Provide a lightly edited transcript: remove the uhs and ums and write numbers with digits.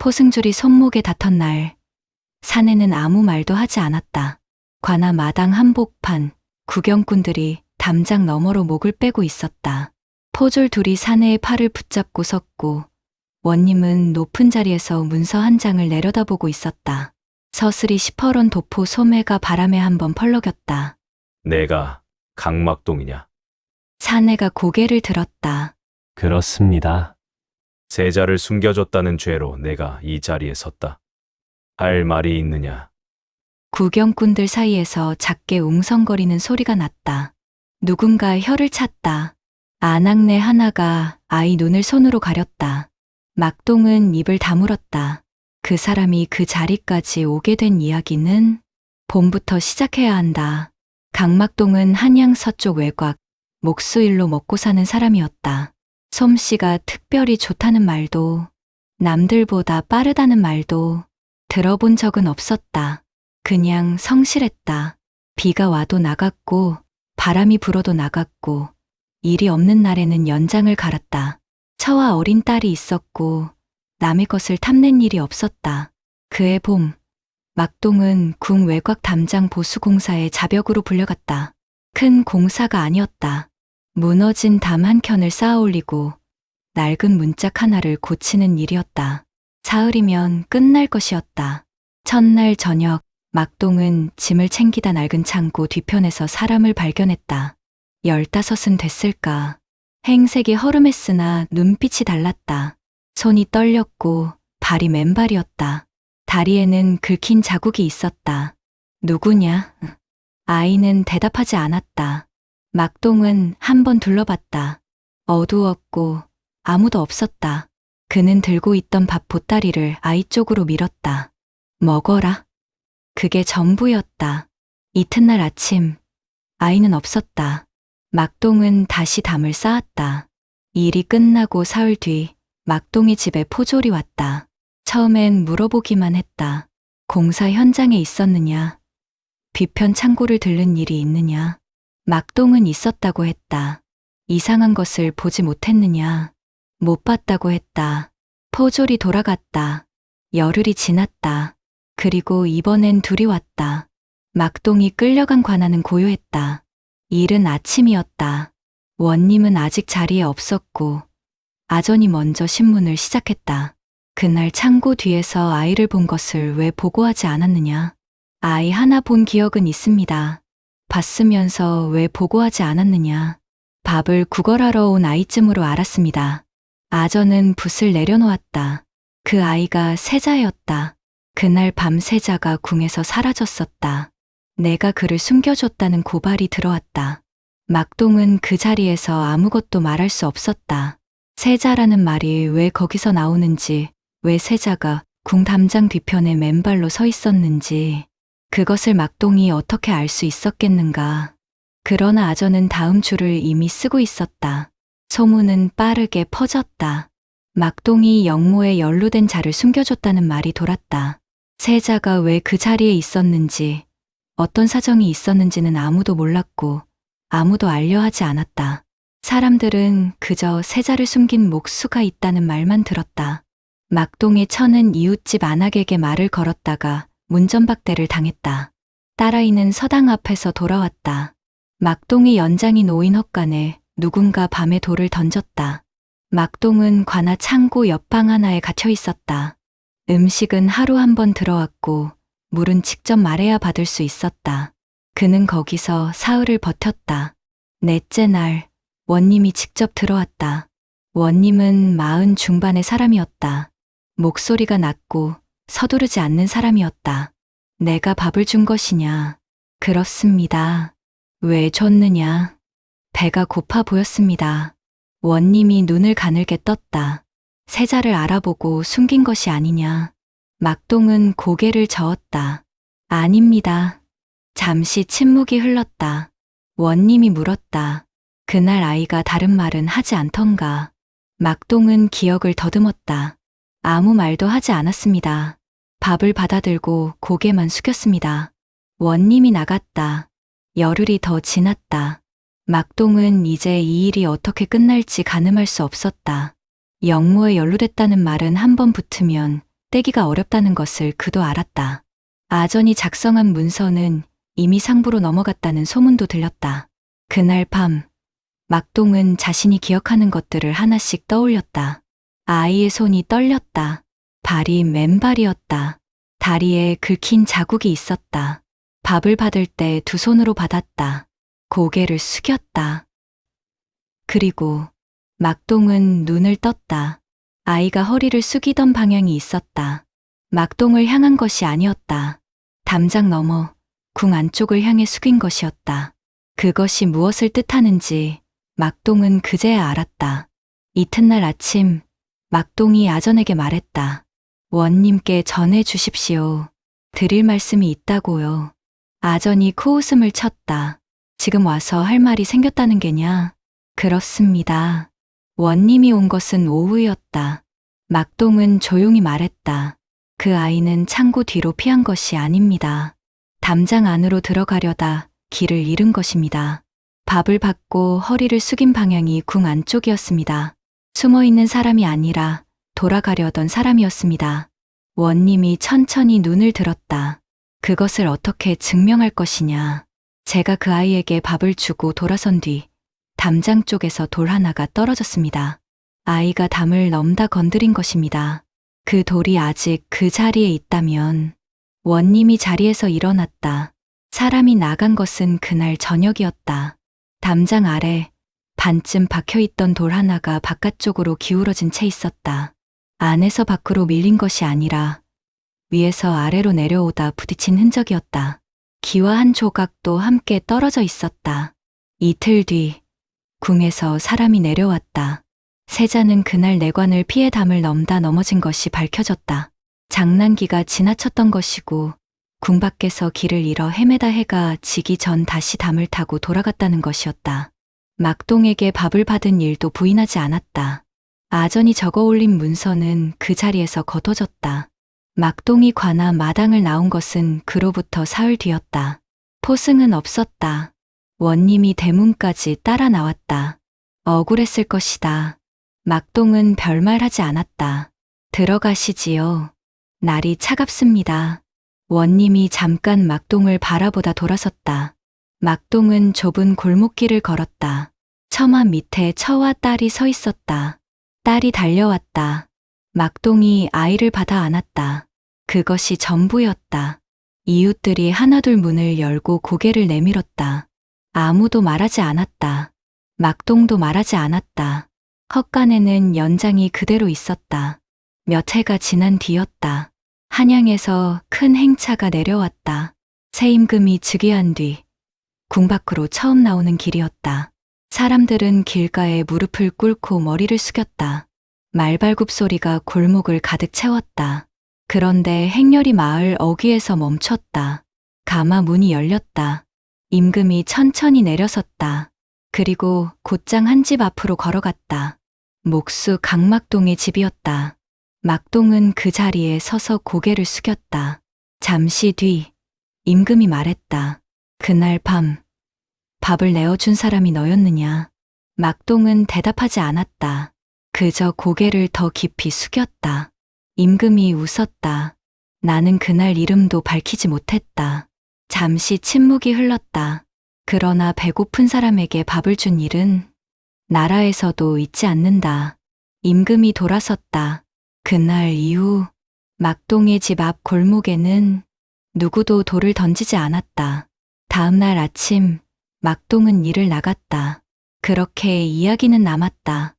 포승줄이 손목에 닿던 날, 사내는 아무 말도 하지 않았다. 관아 마당 한복판, 구경꾼들이 담장 너머로 목을 빼고 있었다. 포졸 둘이 사내의 팔을 붙잡고 섰고, 원님은 높은 자리에서 문서 한 장을 내려다보고 있었다. 서슬이 시퍼런 도포 소매가 바람에 한번 펄럭였다. 내가 강막동이냐? 사내가 고개를 들었다. 그렇습니다. 세자를 숨겨줬다는 죄로 내가 이 자리에 섰다. 할 말이 있느냐? 구경꾼들 사이에서 작게 웅성거리는 소리가 났다. 누군가 혀를 찼다. 아낙네 하나가 아이 눈을 손으로 가렸다. 막동은 입을 다물었다. 그 사람이 그 자리까지 오게 된 이야기는 봄부터 시작해야 한다. 강막동은 한양 서쪽 외곽, 목수일로 먹고 사는 사람이었다. 솜씨가 특별히 좋다는 말도, 남들보다 빠르다는 말도 들어본 적은 없었다. 그냥 성실했다. 비가 와도 나갔고, 바람이 불어도 나갔고, 일이 없는 날에는 연장을 갈았다. 처와 어린 딸이 있었고, 남의 것을 탐낸 일이 없었다. 그해 봄, 막동은 궁 외곽 담장 보수공사에 자벽으로 불려갔다. 큰 공사가 아니었다. 무너진 담 한 켠을 쌓아 올리고 낡은 문짝 하나를 고치는 일이었다. 사흘이면 끝날 것이었다. 첫날 저녁, 막동은 짐을 챙기다 낡은 창고 뒤편에서 사람을 발견했다. 15은 됐을까. 행색이 허름했으나 눈빛이 달랐다. 손이 떨렸고 발이 맨발이었다. 다리에는 긁힌 자국이 있었다. 누구냐? 아이는 대답하지 않았다. 막동은 한번 둘러봤다. 어두웠고 아무도 없었다. 그는 들고 있던 밥 보따리를 아이 쪽으로 밀었다. 먹어라. 그게 전부였다. 이튿날 아침, 아이는 없었다. 막동은 다시 담을 쌓았다. 일이 끝나고 사흘 뒤, 막동이 집에 포졸이 왔다. 처음엔 물어보기만 했다. 공사 현장에 있었느냐? 뒤편 창고를 들른 일이 있느냐? 막동은 있었다고 했다. 이상한 것을 보지 못했느냐? 못 봤다고 했다. 포졸이 돌아갔다. 열흘이 지났다. 그리고 이번엔 둘이 왔다. 막동이 끌려간 관아는 고요했다. 이른 아침이었다. 원님은 아직 자리에 없었고 아전이 먼저 신문을 시작했다. 그날 창고 뒤에서 아이를 본 것을 왜 보고하지 않았느냐? 아이 하나 본 기억은 있습니다. 봤으면서 왜 보고하지 않았느냐? 밥을 구걸하러 온 아이쯤으로 알았습니다. 아전은 붓을 내려놓았다. 그 아이가 세자였다. 그날 밤 세자가 궁에서 사라졌었다. 내가 그를 숨겨줬다는 고발이 들어왔다. 막동은 그 자리에서 아무것도 말할 수 없었다. 세자라는 말이 왜 거기서 나오는지, 왜 세자가 궁 담장 뒤편에 맨발로 서 있었는지, 그것을 막동이 어떻게 알 수 있었겠는가. 그러나 아전은 다음 줄을 이미 쓰고 있었다. 소문은 빠르게 퍼졌다. 막동이 영모에 연루된 자를 숨겨줬다는 말이 돌았다. 세자가 왜 그 자리에 있었는지, 어떤 사정이 있었는지는 아무도 몰랐고 아무도 알려하지 않았다. 사람들은 그저 세자를 숨긴 목수가 있다는 말만 들었다. 막동의 처는 이웃집 안악에게 말을 걸었다가 문전박대를 당했다. 딸아이는 서당 앞에서 돌아왔다. 막동의 연장이 놓인 헛간에 누군가 밤에 돌을 던졌다. 막동은 관아 창고 옆방 하나에 갇혀 있었다. 음식은 하루 한 번 들어왔고 물은 직접 말해야 받을 수 있었다. 그는 거기서 사흘을 버텼다. 넷째 날, 원님이 직접 들어왔다. 원님은 40 중반의 사람이었다. 목소리가 낮고 서두르지 않는 사람이었다. 내가 밥을 준 것이냐? 그렇습니다. 왜 줬느냐? 배가 고파 보였습니다. 원님이 눈을 가늘게 떴다. 세자를 알아보고 숨긴 것이 아니냐? 막동은 고개를 저었다. 아닙니다. 잠시 침묵이 흘렀다. 원님이 물었다. 그날 아이가 다른 말은 하지 않던가. 막동은 기억을 더듬었다. 아무 말도 하지 않았습니다. 밥을 받아들고 고개만 숙였습니다. 원님이 나갔다. 열흘이 더 지났다. 막동은 이제 이 일이 어떻게 끝날지 가늠할 수 없었다. 영모에 연루됐다는 말은 한 번 붙으면 떼기가 어렵다는 것을 그도 알았다. 아전이 작성한 문서는 이미 상부로 넘어갔다는 소문도 들렸다. 그날 밤 막동은 자신이 기억하는 것들을 하나씩 떠올렸다. 아이의 손이 떨렸다. 발이 맨발이었다. 다리에 긁힌 자국이 있었다. 밥을 받을 때 두 손으로 받았다. 고개를 숙였다. 그리고 막동은 눈을 떴다. 아이가 허리를 숙이던 방향이 있었다. 막동을 향한 것이 아니었다. 담장 너머 궁 안쪽을 향해 숙인 것이었다. 그것이 무엇을 뜻하는지 막동은 그제야 알았다. 이튿날 아침 막동이 아전에게 말했다. 원님께 전해 주십시오. 드릴 말씀이 있다고요. 아전이 코웃음을 쳤다. 지금 와서 할 말이 생겼다는 게냐? 그렇습니다. 원님이 온 것은 오후였다. 막동은 조용히 말했다. 그 아이는 창고 뒤로 피한 것이 아닙니다. 담장 안으로 들어가려다 길을 잃은 것입니다. 밥을 받고 허리를 숙인 방향이 궁 안쪽이었습니다. 숨어있는 사람이 아니라 돌아가려던 사람이었습니다. 원님이 천천히 눈을 들었다. 그것을 어떻게 증명할 것이냐. 제가 그 아이에게 밥을 주고 돌아선 뒤 담장 쪽에서 돌 하나가 떨어졌습니다. 아이가 담을 넘다 건드린 것입니다. 그 돌이 아직 그 자리에 있다면 원님이 자리에서 일어났다. 사람이 나간 것은 그날 저녁이었다. 담장 아래 반쯤 박혀있던 돌 하나가 바깥쪽으로 기울어진 채 있었다. 안에서 밖으로 밀린 것이 아니라 위에서 아래로 내려오다 부딪힌 흔적이었다. 기와 한 조각도 함께 떨어져 있었다. 이틀 뒤 궁에서 사람이 내려왔다. 세자는 그날 내관을 피해 담을 넘다 넘어진 것이 밝혀졌다. 장난기가 지나쳤던 것이고 궁 밖에서 길을 잃어 헤매다 해가 지기 전 다시 담을 타고 돌아갔다는 것이었다. 막동에게 밥을 받은 일도 부인하지 않았다. 아전이 적어 올린 문서는 그 자리에서 거둬졌다. 막동이 관아 마당을 나온 것은 그로부터 사흘 뒤였다. 포승은 없었다. 원님이 대문까지 따라 나왔다. 억울했을 것이다. 막동은 별말하지 않았다. 들어가시지요. 날이 차갑습니다. 원님이 잠깐 막동을 바라보다 돌아섰다. 막동은 좁은 골목길을 걸었다. 처마 밑에 처와 딸이 서 있었다. 딸이 달려왔다. 막동이 아이를 받아 안았다. 그것이 전부였다. 이웃들이 하나둘 문을 열고 고개를 내밀었다. 아무도 말하지 않았다. 막동도 말하지 않았다. 헛간에는 연장이 그대로 있었다. 몇 해가 지난 뒤였다. 한양에서 큰 행차가 내려왔다. 새 임금이 즉위한 뒤 궁 밖으로 처음 나오는 길이었다. 사람들은 길가에 무릎을 꿇고 머리를 숙였다. 말발굽 소리가 골목을 가득 채웠다. 그런데 행렬이 마을 어귀에서 멈췄다. 가마 문이 열렸다. 임금이 천천히 내려섰다. 그리고 곧장 한 집 앞으로 걸어갔다. 목수 강막동의 집이었다. 막동은 그 자리에 서서 고개를 숙였다. 잠시 뒤 임금이 말했다. 그날 밤 밥을 내어준 사람이 너였느냐? 막동은 대답하지 않았다. 그저 고개를 더 깊이 숙였다. 임금이 웃었다. 나는 그날 이름도 밝히지 못했다. 잠시 침묵이 흘렀다. 그러나 배고픈 사람에게 밥을 준 일은 나라에서도 잊지 않는다. 임금이 돌아섰다. 그날 이후 막동의 집 앞 골목에는 누구도 돌을 던지지 않았다. 다음 날 아침 막동은 일을 나갔다. 그렇게 이야기는 남았다.